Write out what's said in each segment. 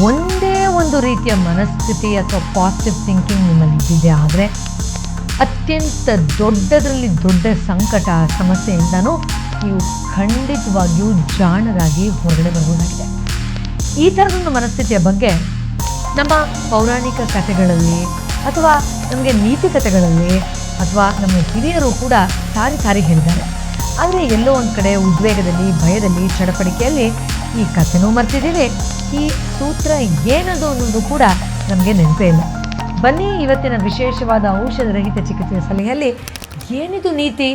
ಒಂದೇ ಒಂದು ರೀತಿಯ ಮನಸ್ಥಿತಿ ಅಥವಾ ಪಾಸಿಟಿವ್ ಥಿಂಕಿಂಗ್ ನಿಮ್ಮಲ್ಲಿ ಇದ್ದಿದೆ ಆದರೆ ಅತ್ಯಂತ ದೊಡ್ಡದರಲ್ಲಿ ದೊಡ್ಡ ಸಂಕಟ ಸಮಸ್ಯೆಯಿಂದನೂ ನೀವು ಖಂಡಿತವಾಗಿಯೂ ಜಾಣರಾಗಿ ಹೊರಗಡೆ ಬರಬಹುದಾಗಿದೆ. ಈ ಥರದೊಂದು ಮನಸ್ಥಿತಿಯ ಬಗ್ಗೆ ನಮ್ಮ ಪೌರಾಣಿಕ ಕಥೆಗಳಲ್ಲಿ ಅಥವಾ ನಮಗೆ ನೀತಿ ಕಥೆಗಳಲ್ಲಿ ಅಥವಾ ನಮ್ಮ ಹಿರಿಯರು ಕೂಡ ಸಾರಿ ಹೇಳಿದ್ದಾರೆ. ಆದರೆ ಎಲ್ಲೋ ಒಂದು ಕಡೆ ಉದ್ವೇಗದಲ್ಲಿ, ಭಯದಲ್ಲಿ, ಚಡಪಡಿಕೆಯಲ್ಲಿ ಈ ಕಥೆನೂ ಮರ್ತಿದ್ದೀವಿ, ಈ ಸೂತ್ರ ಏನದು ಅನ್ನೋದು ಕೂಡ ನಮಗೆ ನೆನಪೇ ಇಲ್ಲ. ಬನ್ನಿ ಇವತ್ತಿನ ವಿಶೇಷವಾದ ಔಷಧರಹಿತ ಚಿಕಿತ್ಸೆಯ ಸಲಹೆಯಲ್ಲಿ ಏನಿದು ನೀತಿ,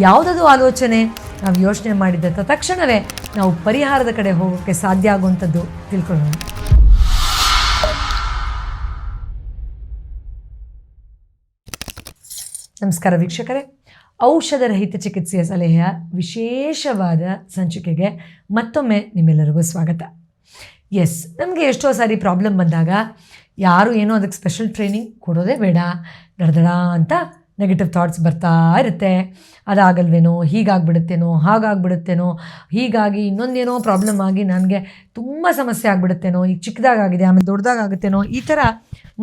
ಯಾವುದದು ಆಲೋಚನೆ, ನಾವು ಯೋಚನೆ ಮಾಡಿದ ತಕ್ಷಣವೇ ನಾವು ಪರಿಹಾರದ ಕಡೆ ಹೋಗೋಕ್ಕೆ ಸಾಧ್ಯ ಆಗುವಂಥದ್ದು ತಿಳ್ಕೊಳ್ಳೋಣ. ನಮಸ್ಕಾರ ವೀಕ್ಷಕರೇ, ಔಷಧರಹಿತ ಚಿಕಿತ್ಸೆಯ ಸಲಹೆಯ ವಿಶೇಷವಾದ ಸಂಚಿಕೆಗೆ ಮತ್ತೊಮ್ಮೆ ನಿಮ್ಮೆಲ್ಲರಿಗೂ ಸ್ವಾಗತ. ನಮಗೆ ಎಷ್ಟೋ ಸಾರಿ ಪ್ರಾಬ್ಲಮ್ ಬಂದಾಗ ಯಾರು ಏನೋ ಅದಕ್ಕೆ ಸ್ಪೆಷಲ್ ಟ್ರೈನಿಂಗ್ ಕೊಡೋದೇ ಬೇಡ, ದಡ ಅಂತ ನೆಗೆಟಿವ್ ಥಾಟ್ಸ್ ಬರ್ತಾ ಇರುತ್ತೆ. ಅದಾಗಲ್ವೇನೋ, ಹೀಗಾಗ್ಬಿಡುತ್ತೇನೋ, ಹಾಗಾಗ್ಬಿಡುತ್ತೇನೋ, ಹೀಗಾಗಿ ಇನ್ನೊಂದೇನೋ ಪ್ರಾಬ್ಲಮ್ ಆಗಿ ನನಗೆ ತುಂಬ ಸಮಸ್ಯೆ ಆಗಿಬಿಡುತ್ತೇನೋ, ಈಗ ಚಿಕ್ಕದಾಗಿದೆ ಆಮೇಲೆ ದೊಡ್ಡದಾಗುತ್ತೇನೋ, ಈ ಥರ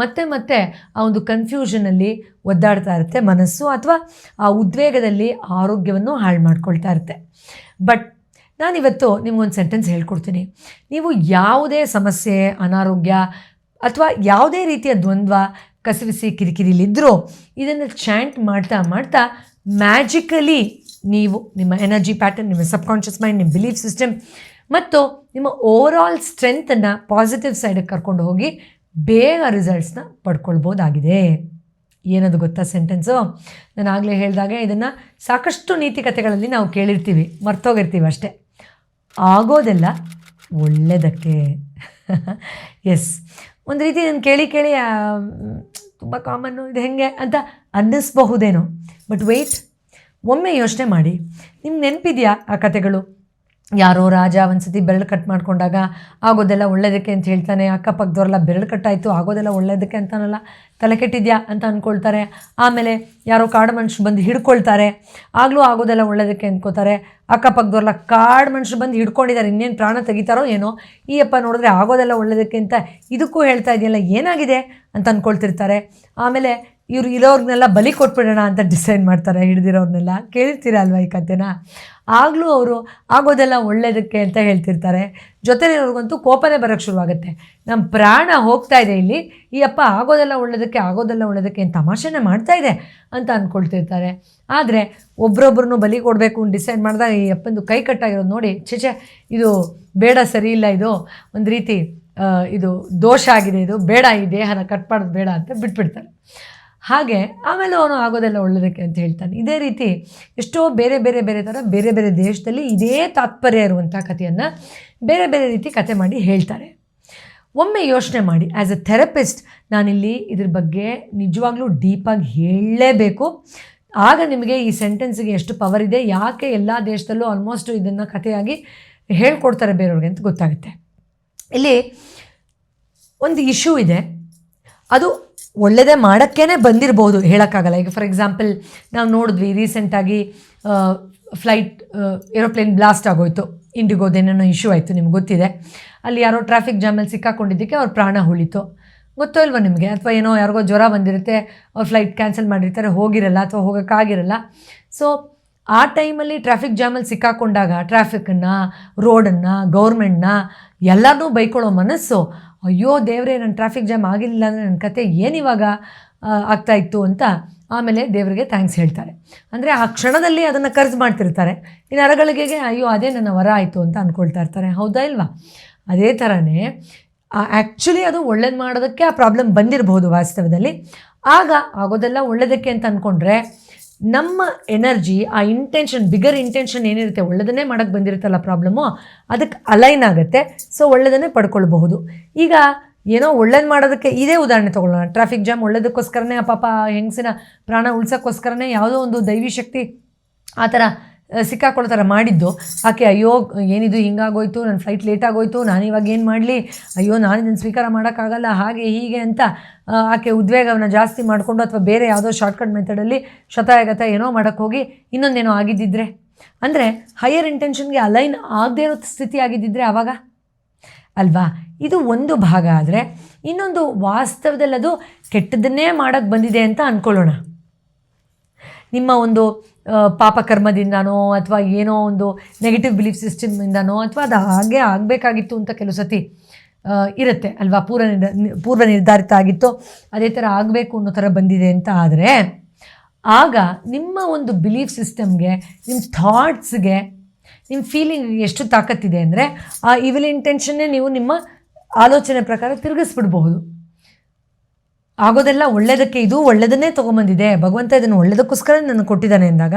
ಮತ್ತೆ ಮತ್ತೆ ಆ ಒಂದು ಕನ್ಫ್ಯೂಷನಲ್ಲಿ ಒದ್ದಾಡ್ತಾ ಇರುತ್ತೆ ಮನಸ್ಸು, ಅಥವಾ ಆ ಉದ್ವೇಗದಲ್ಲಿ ಆರೋಗ್ಯವನ್ನು ಹಾಳು ಮಾಡ್ಕೊಳ್ತಾ ಇರುತ್ತೆ. ಬಟ್ ನಾನಿವತ್ತು ನಿಮಗೊಂದು ಸೆಂಟೆನ್ಸ್ ಹೇಳ್ಕೊಡ್ತೀನಿ. ನೀವು ಯಾವುದೇ ಸಮಸ್ಯೆ, ಅನಾರೋಗ್ಯ ಅಥವಾ ಯಾವುದೇ ರೀತಿಯ ದ್ವಂದ್ವ, ಕಸವಿಸಿ, ಕಿರಿಕಿರಿಲಿದ್ದರೂ ಇದನ್ನು ಚಾಂಟ್ ಮಾಡ್ತಾ ಮಾಡ್ತಾ ಮ್ಯಾಜಿಕಲಿ ನೀವು ನಿಮ್ಮ ಎನರ್ಜಿ ಪ್ಯಾಟರ್ನ್, ನಿಮ್ಮ ಸಬ್ಕಾನ್ಷಿಯಸ್ ಮೈಂಡ್, ನಿಮ್ಮ ಬಿಲೀಫ್ ಸಿಸ್ಟಮ್ ಮತ್ತು ನಿಮ್ಮ ಓವರಾಲ್ ಸ್ಟ್ರೆಂತನ್ನು ಪಾಸಿಟಿವ್ ಸೈಡಿಗೆ ಕರ್ಕೊಂಡು ಹೋಗಿ ಬೇಗ ರಿಸಲ್ಟ್ಸ್ನ ಪಡ್ಕೊಳ್ಬೋದಾಗಿದೆ. ಏನದು ಗೊತ್ತಾ ಸೆಂಟೆನ್ಸು? ನಾನು ಆಗಲೇ ಹೇಳಿದಾಗೆ ಇದನ್ನು ಸಾಕಷ್ಟು ನೀತಿ ಕಥೆಗಳಲ್ಲಿ ನಾವು ಕೇಳಿರ್ತೀವಿ, ಮರ್ತೋಗಿರ್ತೀವಿ ಅಷ್ಟೇ. ಆಗೋದೆಲ್ಲ ಒಳ್ಳೆಯದಕ್ಕೆ. ಒಂದು ರೀತಿ ನಾನು ಕೇಳಿ ತುಂಬ ಕಾಮನ್ನು, ಇದು ಹೆಂಗೆ ಅಂತ ಅನ್ನಿಸ್ಬಹುದೇನೋ. ಬಟ್ ವೆಯ್ಟ್, ಒಮ್ಮೆ ಯೋಚನೆ ಮಾಡಿ. ನಿಮ್ಗೆ ನೆನಪಿದೆಯಾ ಆ ಕಥೆಗಳು? ಯಾರೋ ರಾಜ ಒಂದು ಸತಿ ಬೆರಳು ಕಟ್ ಮಾಡ್ಕೊಂಡಾಗ ಆಗೋದೆಲ್ಲ ಒಳ್ಳೆಯದಕ್ಕೆ ಅಂತ ಹೇಳ್ತಾನೆ, ಅಕ್ಕಪಕ್ಕದವರೆಲ್ಲ ಬೆರಳು ಕಟ್ಟಾಯಿತು ಆಗೋದೆಲ್ಲ ಒಳ್ಳೆಯದಕ್ಕೆ ಅಂತಾನಲ್ಲ, ತಲೆ ಕೆಟ್ಟಿದ್ಯಾ ಅಂತ ಅಂದ್ಕೊಳ್ತಾರೆ. ಆಮೇಲೆ ಯಾರೋ ಕಾಡು ಮನುಷ್ಯರು ಬಂದು ಹಿಡ್ಕೊಳ್ತಾರೆ, ಆಗಲೂ ಆಗೋದೆಲ್ಲ ಒಳ್ಳೆಯದಕ್ಕೆ ಅಂದ್ಕೋತಾರೆ. ಅಕ್ಕಪಕ್ಕದವ್ರಲ್ಲ ಕಾಡು ಮನುಷ್ಯರು ಬಂದು ಹಿಡ್ಕೊಂಡಿದ್ದಾರೆ, ಇನ್ನೇನು ಪ್ರಾಣ ತೆಗಿತಾರೋ ಏನೋ, ಈ ಅಪ್ಪ ನೋಡಿದ್ರೆ ಆಗೋದೆಲ್ಲ ಒಳ್ಳೆಯದಕ್ಕೆ ಅಂತ ಇದಕ್ಕೂ ಹೇಳ್ತಾ ಇದೆಯಲ್ಲ, ಏನಾಗಿದೆ ಅಂತ ಅಂದ್ಕೊಳ್ತಿರ್ತಾರೆ. ಆಮೇಲೆ ಇವರು ಇರೋರ್ನೆಲ್ಲ ಬಲಿ ಕೊಟ್ಬಿಡೋಣ ಅಂತ ಡಿಸೈಡ್ ಮಾಡ್ತಾರೆ, ಹಿಡ್ದಿರೋರ್ನೆಲ್ಲ. ಕೇಳಿರ್ತೀರ ಅಲ್ವಾ ಈ ಕಥೆನ? ಆಗಲೂ ಅವರು ಆಗೋದೆಲ್ಲ ಒಳ್ಳೆಯದಕ್ಕೆ ಅಂತ ಹೇಳ್ತಿರ್ತಾರೆ. ಜೊತೆಲಿರೋರ್ಗಂತೂ ಕೋಪನೇ ಬರೋಕ್ಕೆ ಶುರುವಾಗುತ್ತೆ, ನಮ್ಮ ಪ್ರಾಣ ಹೋಗ್ತಾ ಇದೆ ಇಲ್ಲಿ, ಈ ಅಪ್ಪ ಆಗೋದೆಲ್ಲ ಒಳ್ಳೆಯದಕ್ಕೆ ಅಂತ ತಮಾಷೆನೇ ಮಾಡ್ತಾ ಇದೆ ಅಂತ ಅಂದ್ಕೊಳ್ತಿರ್ತಾರೆ. ಆದರೆ ಒಬ್ರೊಬ್ರನ್ನೂ ಬಲಿ ಕೊಡಬೇಕು ಅಂತ ಡಿಸೈಡ್ ಮಾಡಿದಾಗ ಈ ಅಪ್ಪಂದು ಕೈ ಕಟ್ಟಾಗಿರೋದು ನೋಡಿ, ಛೆ ಇದು ಬೇಡ, ಸರಿ ಇಲ್ಲ, ಇದು ಒಂದು ರೀತಿ ಇದು ದೋಷ ಆಗಿದೆ, ಇದು ಬೇಡ, ಈ ದೇಹನ ಕಟ್ ಮಾಡೋದು ಬೇಡ ಅಂತ ಬಿಟ್ಬಿಡ್ತಾರೆ. ಹಾಗೆ ಆಮೇಲೆ ಅವನು ಆಗೋದೆಲ್ಲ ಒಳ್ಳೆಯದಕ್ಕೆ ಅಂತ ಹೇಳ್ತಾನೆ. ಇದೇ ರೀತಿ ಎಷ್ಟೋ ಬೇರೆ ಥರ ಬೇರೆ ಬೇರೆ ದೇಶದಲ್ಲಿ ಇದೇ ತಾತ್ಪರ್ಯ ಇರುವಂಥ ಕಥೆಯನ್ನು ಬೇರೆ ಬೇರೆ ರೀತಿ ಕತೆ ಮಾಡಿ ಹೇಳ್ತಾರೆ. ಒಮ್ಮೆ ಯೋಚನೆ ಮಾಡಿ, ಆ್ಯಸ್ ಎ ಥೆರಪಿಸ್ಟ್ ನಾನಿಲ್ಲಿ ಇದ್ರ ಬಗ್ಗೆ ನಿಜವಾಗ್ಲೂ ಡೀಪಾಗಿ ಹೇಳಲೇಬೇಕು. ಆಗ ನಿಮಗೆ ಈ ಸೆಂಟೆನ್ಸಿಗೆ ಎಷ್ಟು ಪವರ್ ಇದೆ, ಯಾಕೆ ಎಲ್ಲ ದೇಶದಲ್ಲೂ ಆಲ್ಮೋಸ್ಟ್ ಇದನ್ನು ಕಥೆಯಾಗಿ ಹೇಳ್ಕೊಡ್ತಾರೆ ಬೇರೆಯವ್ರಿಗೆ ಅಂತ ಗೊತ್ತಾಗುತ್ತೆ. ಇಲ್ಲಿ ಒಂದು ಇಶ್ಯೂ ಇದೆ, ಅದು ಒಳ್ಳೆಯದೇ ಮಾಡೋಕ್ಕೇ ಬಂದಿರಬಹುದು, ಹೇಳೋಕ್ಕಾಗಲ್ಲ. ಈಗ ಫಾರ್ ಎಕ್ಸಾಂಪಲ್ ನಾವು ನೋಡಿದ್ವಿ ರೀಸೆಂಟಾಗಿ ಏರೋಪ್ಲೇನ್ ಬ್ಲಾಸ್ಟ್ ಆಗೋಯ್ತು, ಇಂಡಿಗೋದೇನೋ ಇಶ್ಯೂ ಆಯಿತು, ನಿಮ್ಗೆ ಗೊತ್ತಿದೆ. ಅಲ್ಲಿ ಯಾರೋ ಟ್ರಾಫಿಕ್ ಜಾಮಲ್ಲಿ ಸಿಕ್ಕಾಕೊಂಡಿದ್ದಕ್ಕೆ ಅವ್ರ ಪ್ರಾಣ ಉಳಿತು, ಗೊತ್ತೋ ಇಲ್ವ ನಿಮಗೆ? ಅಥವಾ ಏನೋ ಯಾರಿಗೋ ಜ್ವರ ಬಂದಿರುತ್ತೆ, ಅವ್ರು ಫ್ಲೈಟ್ ಕ್ಯಾನ್ಸಲ್ ಮಾಡಿರ್ತಾರೆ, ಹೋಗಿರಲ್ಲ ಅಥವಾ ಹೋಗೋಕ್ಕಾಗಿರಲ್ಲ. ಸೊ ಆ ಟೈಮಲ್ಲಿ ಟ್ರಾಫಿಕ್ ಜಾಮಲ್ಲಿ ಸಿಕ್ಕಾಕೊಂಡಾಗ ಟ್ರಾಫಿಕನ್ನು, ರೋಡನ್ನು, ಗೌರ್ಮೆಂಟ್ನ ಎಲ್ಲರನ್ನೂ ಬೈಕೊಳ್ಳೋ ಮನಸ್ಸು, ಅಯ್ಯೋ ದೇವರೇ ನನ್ನ ಟ್ರಾಫಿಕ್ ಜಾಮ್ ಆಗಿಲ್ಲ ಅಂದರೆ ನನ್ನ ಕತೆ ಏನಿವಾಗ ಆಗ್ತಾಯಿತ್ತು ಅಂತ ಆಮೇಲೆ ದೇವರಿಗೆ ಥ್ಯಾಂಕ್ಸ್ ಹೇಳ್ತಾರೆ. ಅಂದರೆ ಆ ಕ್ಷಣದಲ್ಲಿ ಅದನ್ನು ಖರ್ಚು ಮಾಡ್ತಿರ್ತಾರೆ. ಇನ್ನು ಅರಗಳಿಗೆಗೆ ಅಯ್ಯೋ ಅದೇ ನನ್ನ ವರ ಆಯಿತು ಅಂತ ಅಂದ್ಕೊಳ್ತಾ ಇರ್ತಾರೆ, ಹೌದಾ ಇಲ್ವಾ? ಅದೇ ಥರನೇ ಆ್ಯಕ್ಚುಲಿ ಅದು ಒಳ್ಳೇದು ಮಾಡೋದಕ್ಕೆ ಆ ಪ್ರಾಬ್ಲಮ್ ಬಂದಿರಬಹುದು ವಾಸ್ತವದಲ್ಲಿ. ಆಗ ಆಗೋದೆಲ್ಲ ಒಳ್ಳೆಯದಕ್ಕೆ ಅಂತ ಅಂದ್ಕೊಂಡ್ರೆ ನಮ್ಮ ಎನರ್ಜಿ, ಆ ಇಂಟೆನ್ಷನ್, ಬಿಗರ್ ಇಂಟೆನ್ಷನ್ ಏನಿರುತ್ತೆ, ಒಳ್ಳೆಯದನ್ನೇ ಮಾಡೋಕ್ಕೆ ಬಂದಿರುತ್ತಲ್ಲ ಪ್ರಾಬ್ಲಮ್ಮು, ಅದಕ್ಕೆ ಅಲೈನ್ ಆಗುತ್ತೆ. ಸೊ ಒಳ್ಳೆಯದನ್ನೇ ಪಡ್ಕೊಳ್ಬಹುದು. ಈಗ ಏನೋ ಒಳ್ಳೇದು ಮಾಡೋದಕ್ಕೆ ಇದೇ ಉದಾಹರಣೆ ತೊಗೊಳ್ಳೋಣ. ಟ್ರಾಫಿಕ್ ಜಾಮ್ ಒಳ್ಳೇದಕ್ಕೋಸ್ಕರನೇ ಆ ಪಾಪ ಹೆಂಗಸಿನ ಪ್ರಾಣ ಉಳ್ಸೋಕ್ಕೋಸ್ಕರನೇ ಯಾವುದೋ ಒಂದು ದೈವಿ ಶಕ್ತಿ ಆ ಥರ ಸಿಕ್ಕಾಕೊಳ್ತಾರೆ ಮಾಡಿದ್ದು. ಆಕೆ ಅಯ್ಯೋ ಏನಿದು ಹಿಂಗಾಗೋಯ್ತು, ನನ್ನ ಫ್ಲೈಟ್ ಲೇಟ್ ಆಗೋಯ್ತು, ನಾನಿವಾಗ ಏನು ಮಾಡಲಿ, ಅಯ್ಯೋ ನಾನು ಇದನ್ನು ಸ್ವೀಕಾರ ಮಾಡೋಕ್ಕಾಗಲ್ಲ, ಹಾಗೆ ಹೀಗೆ ಅಂತ ಆಕೆ ಉದ್ವೇಗವನ್ನು ಜಾಸ್ತಿ ಮಾಡಿಕೊಂಡು ಅಥವಾ ಬೇರೆ ಯಾವುದೋ ಶಾರ್ಟ್ಕಟ್ ಮೆಥಡಲ್ಲಿ ಶತಾಯಗತ ಏನೋ ಮಾಡೋಕ್ಕೆ ಹೋಗಿ ಇನ್ನೊಂದೇನೋ ಆಗಿದ್ದಿದ್ರೆ, ಅಂದರೆ ಹೈಯರ್ ಇಂಟೆನ್ಷನ್ಗೆ ಅಲೈನ್ ಆಗದೇ ಇರೋ ಸ್ಥಿತಿ ಆಗಿದ್ದಿದ್ರೆ ಆವಾಗ ಅಲ್ವಾ? ಇದು ಒಂದು ಭಾಗ ಆದರೆ, ಇನ್ನೊಂದು ವಾಸ್ತವದಲ್ಲಿ ಅದು ಕೆಟ್ಟದನ್ನೇ ಮಾಡೋಕ್ಕೆ ಬಂದಿದೆ ಅಂತ ಅಂದ್ಕೊಳ್ಳೋಣ. ನಿಮ್ಮ ಒಂದು ಪಾಪಕರ್ಮದಿಂದನೋ ಅಥವಾ ಏನೋ ಒಂದು ನೆಗೆಟಿವ್ ಬಿಲೀಫ್ ಸಿಸ್ಟಮಿಂದನೋ ಅಥವಾ ಅದು ಹಾಗೆ ಆಗಬೇಕಾಗಿತ್ತು ಅಂತ ಕೆಲವು ಸತಿ ಇರುತ್ತೆ ಅಲ್ವಾ? ಪೂರ್ವ ನಿರ್ಧಾರಿತ ಆಗಿತ್ತು, ಅದೇ ಥರ ಆಗಬೇಕು ಅನ್ನೋ ಥರ ಬಂದಿದೆ ಅಂತ ಆದರೆ, ಆಗ ನಿಮ್ಮ ಒಂದು ಬಿಲೀಫ್ ಸಿಸ್ಟಮ್ಗೆ, ನಿಮ್ಮ ಥಾಟ್ಸ್ಗೆ, ನಿಮ್ಮ ಫೀಲಿಂಗಿಗೆ ಎಷ್ಟು ತಾಕತ್ತಿದೆ ಅಂದರೆ ಆ ಇವಿಲ್ ಇಂಟೆನ್ಷನ್ನೇ ನೀವು ನಿಮ್ಮ ಆಲೋಚನೆ ಪ್ರಕಾರ ತಿರುಗಿಸ್ಬಿಡ್ಬಹುದು. ಆಗೋದೆಲ್ಲ ಒಳ್ಳೆಯದಕ್ಕೆ, ಇದು ಒಳ್ಳೆಯದನ್ನೇ ತೊಗೊಂಬಂದಿದೆ, ಭಗವಂತ ಇದನ್ನು ಒಳ್ಳೆಯದಕ್ಕೋಸ್ಕರ ನನಗೆ ಕೊಟ್ಟಿದ್ದಾನೆ ಅಂದಾಗ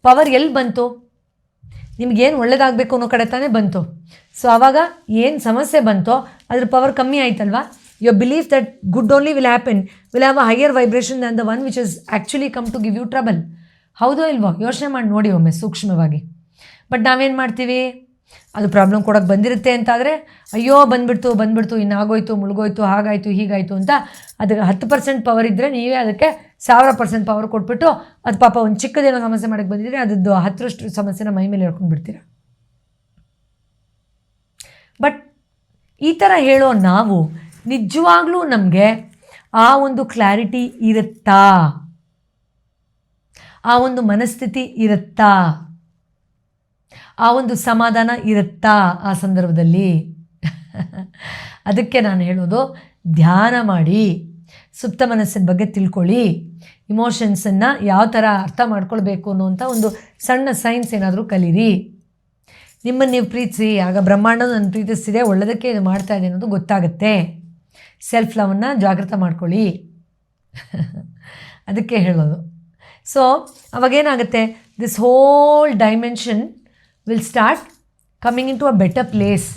ಪವರ್ ಎಲ್ಲಿ ಬಂತು? ನಿಮಗೇನು ಒಳ್ಳೇದಾಗಬೇಕು ಅನ್ನೋ ಕಡೆ ತಾನೇ ಬಂತು. ಸೊ ಆವಾಗ ಏನು ಸಮಸ್ಯೆ ಬಂತೋ ಅದ್ರ ಪವರ್ ಕಮ್ಮಿ ಆಯ್ತಲ್ವಾ? Your believe that good only will happen will have a higher vibration than the one which is actually come to give you trouble. ಹೌದೋ ಇಲ್ವೋ? ಯೋಚನೆ ಮಾಡಿ ನೋಡಿ ಒಮ್ಮೆ ಸೂಕ್ಷ್ಮವಾಗಿ. ಬಟ್ ನಾವೇನು ಮಾಡ್ತೀವಿ? ಅದು ಪ್ರಾಬ್ಲಮ್ ಕೊಡೋಕ್ಕೆ ಬಂದಿರುತ್ತೆ ಅಂತಾದರೆ, ಅಯ್ಯೋ ಬಂದ್ಬಿಡ್ತು ಇನ್ನಾಗೋಯ್ತು, ಮುಳುಗೋಯ್ತು, ಹಾಗಾಯಿತು ಹೀಗಾಯಿತು ಅಂತ ಅದಕ್ಕೆ 10% ಪವರ್ ಇದ್ದರೆ ನೀವೇ ಅದಕ್ಕೆ 1000% ಪವರ್ ಕೊಟ್ಬಿಟ್ಟು ಅದು ಪಾಪ ಒಂದು ಚಿಕ್ಕದೇನೋ ಸಮಸ್ಯೆ ಮಾಡೋಕ್ಕೆ ಬಂದಿದ್ರೆ ಅದದ್ದು 10ರಷ್ಟು ಸಮಸ್ಯೆನ ಮೈ ಮೇಲೆ ಹೇಳ್ಕೊಂಡು ಬಿಡ್ತೀರ. ಬಟ್ ಈ ಥರ ಹೇಳೋ ನಾವು ನಿಜವಾಗ್ಲೂ ನಮಗೆ ಆ ಒಂದು ಕ್ಲಾರಿಟಿ ಇರುತ್ತಾ? ಆ ಒಂದು ಮನಸ್ಥಿತಿ ಇರುತ್ತಾ? ಆ ಒಂದು ಸಮಾಧಾನ ಇರುತ್ತಾ ಆ ಸಂದರ್ಭದಲ್ಲಿ? ಅದಕ್ಕೆ ನಾನು ಹೇಳೋದು, ಧ್ಯಾನ ಮಾಡಿ, ಸುಪ್ತ ಮನಸ್ಸಿನ ಬಗ್ಗೆ ತಿಳ್ಕೊಳ್ಳಿ, ಇಮೋಷನ್ಸನ್ನು ಯಾವ ಥರ ಅರ್ಥ ಮಾಡ್ಕೊಳ್ಬೇಕು ಅನ್ನೋಂಥ ಒಂದು ಸಣ್ಣ ಸೈನ್ಸ್ ಏನಾದರೂ ಕಲೀರಿ. ನಿಮ್ಮನ್ನು ನೀವು ಪ್ರೀತಿಸಿ, ಆಗ ಬ್ರಹ್ಮಾಂಡ ನನ್ನ ಪ್ರೀತಿಸ್ತಿದೆ, ಒಳ್ಳೆಯದಕ್ಕೆ ಇದು ಮಾಡ್ತಾ ಇದೆ ಅನ್ನೋದು ಗೊತ್ತಾಗುತ್ತೆ. ಸೆಲ್ಫ್ ಲವನ್ನು ಜಾಗೃತ ಮಾಡ್ಕೊಳ್ಳಿ. ಅದಕ್ಕೆ ಹೇಳೋದು. ಸೊ ಅವಾಗೇನಾಗುತ್ತೆ, this whole dimension will start coming in to a better place.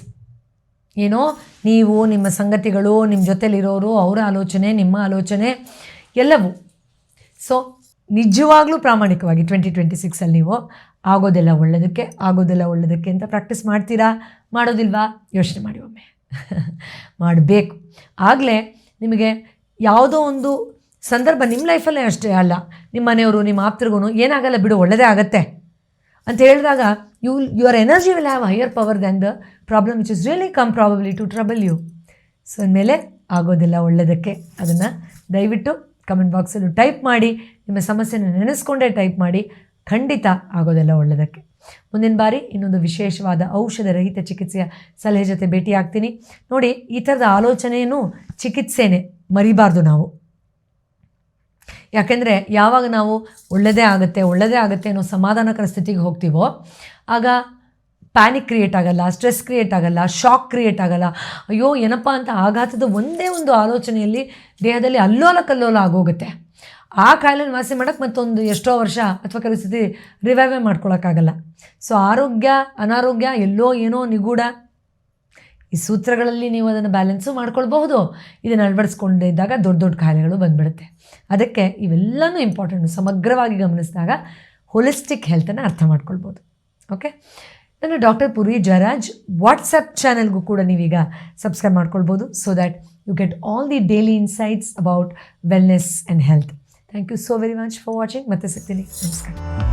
ಏನೋ ನೀವು, ನಿಮ್ಮ ಸಂಗತಿಗಳು, ನಿಮ್ಮ ಜೊತೆಲಿರೋರು, ಅವರ ಆಲೋಚನೆ, ನಿಮ್ಮ ಆಲೋಚನೆ ಎಲ್ಲವೂ. ಸೊ ನಿಜವಾಗ್ಲೂ ಪ್ರಾಮಾಣಿಕವಾಗಿ 2026 ನೀವು ಆಗೋದೆಲ್ಲ ಒಳ್ಳೆಯದಕ್ಕೆ ಅಂತ ಪ್ರಾಕ್ಟೀಸ್ ಮಾಡ್ತೀರಾ? ಮಾಡೋದಿಲ್ವಾ? ಯೋಚನೆ ಮಾಡಿ ಒಮ್ಮೆ. ಮಾಡಬೇಕು. ಆಗಲೇ ನಿಮಗೆ ಯಾವುದೋ ಒಂದು ಸಂದರ್ಭ ನಿಮ್ಮ ಲೈಫಲ್ಲೇ ಅಷ್ಟೇ ಅಲ್ಲ, ನಿಮ್ಮ ಮನೆಯವರು, ನಿಮ್ಮ ಆಪ್ತರಿಗೂ ಏನಾಗಲ್ಲ ಬಿಡು, ಒಳ್ಳೆಯದೇ ಆಗುತ್ತೆ ಅಂತ ಹೇಳಿದಾಗ your energy will have higher power than the problem which is really come probably to trouble you. So ಅಂದಮೇಲೆ ಆಗೋದೆಲ್ಲ ಒಳ್ಳೆಯದಕ್ಕೆ. ಅದನ್ನು ದಯವಿಟ್ಟು ಕಮೆಂಟ್ ಬಾಕ್ಸಲ್ಲೂ ಟೈಪ್ ಮಾಡಿ, ನಿಮ್ಮ ಸಮಸ್ಯೆನ ನೆನೆಸ್ಕೊಂಡೇ ಟೈಪ್ ಮಾಡಿ. ಖಂಡಿತ ಆಗೋದೆಲ್ಲ ಒಳ್ಳೆಯದಕ್ಕೆ. ಮುಂದಿನ ಬಾರಿ ಇನ್ನೊಂದು ವಿಶೇಷವಾದ ಔಷಧ ರಹಿತ ಚಿಕಿತ್ಸೆಯ ಸಲಹೆ ಜೊತೆ ಭೇಟಿಯಾಗ್ತೀನಿ. ನೋಡಿ, ಈ ಥರದ ಆಲೋಚನೆಯೂ ಚಿಕಿತ್ಸೆನೇ, ಮರಿಬಾರ್ದು ನಾವು. ಯಾಕೆಂದರೆ ಯಾವಾಗ ನಾವು ಒಳ್ಳೆಯದೇ ಆಗುತ್ತೆ ಅನ್ನೋ ಸಮಾಧಾನಕರ ಸ್ಥಿತಿಗೆ ಹೋಗ್ತೀವೋ ಆಗ ಪ್ಯಾನಿಕ್ ಕ್ರಿಯೇಟ್ ಆಗಲ್ಲ, ಸ್ಟ್ರೆಸ್ ಕ್ರಿಯೇಟ್ ಆಗಲ್ಲ, ಶಾಕ್ ಕ್ರಿಯೇಟ್ ಆಗಲ್ಲ. ಅಯ್ಯೋ ಏನಪ್ಪ ಅಂತ ಆಘಾತದ ಒಂದೇ ಒಂದು ಆಲೋಚನೆಯಲ್ಲಿ ದೇಹದಲ್ಲಿ ಅಲ್ಲೋಲ ಕಲ್ಲೋಲ ಆಗೋಗುತ್ತೆ. ಆ ಕಾಯಿಲೆನ ವಾಸಿ ಮಾಡೋಕ್ಕೆ ಮತ್ತೊಂದು ಎಷ್ಟೋ ವರ್ಷ ಅಥವಾ ಕೆಲವು ಸತಿ ರಿವೈವೇ ಮಾಡ್ಕೊಳಕ್ಕಾಗಲ್ಲ. ಸೊ ಆರೋಗ್ಯ ಅನಾರೋಗ್ಯ ಎಲ್ಲೋ ಏನೋ ನಿಗೂಢ. ಈ ಸೂತ್ರಗಳಲ್ಲಿ ನೀವು ಅದನ್ನು ಬ್ಯಾಲೆನ್ಸು ಮಾಡ್ಕೊಳ್ಬಹುದು. ಇದನ್ನು ಅಳವಡಿಸ್ಕೊಂಡಿದ್ದಾಗ ದೊಡ್ಡ ದೊಡ್ಡ ಕಾಯಿಲೆಗಳು ಬಂದುಬಿಡುತ್ತೆ. ಅದಕ್ಕೆ ಇವೆಲ್ಲನೂ ಇಂಪಾರ್ಟೆಂಟು. ಸಮಗ್ರವಾಗಿ ಗಮನಿಸಿದಾಗ ಹೋಲಿಸ್ಟಿಕ್ ಹೆಲ್ತನ್ನು ಅರ್ಥ ಮಾಡ್ಕೊಳ್ಬೋದು. ಓಕೆ, ನನ್ನ ಡಾಕ್ಟರ್ ಪುರಿ ಜಯರಾಜ್ ವಾಟ್ಸಪ್ ಚಾನೆಲ್ಗೂ ಕೂಡ ನೀವೀಗ ಸಬ್ಸ್ಕ್ರೈಬ್ ಮಾಡ್ಕೊಳ್ಬೋದು. So that you get all the daily insights about wellness and health. Thank you so very much for watching. ಮತ್ತೆ ಸಿಗ್ತೀನಿ. ನಮಸ್ಕಾರ.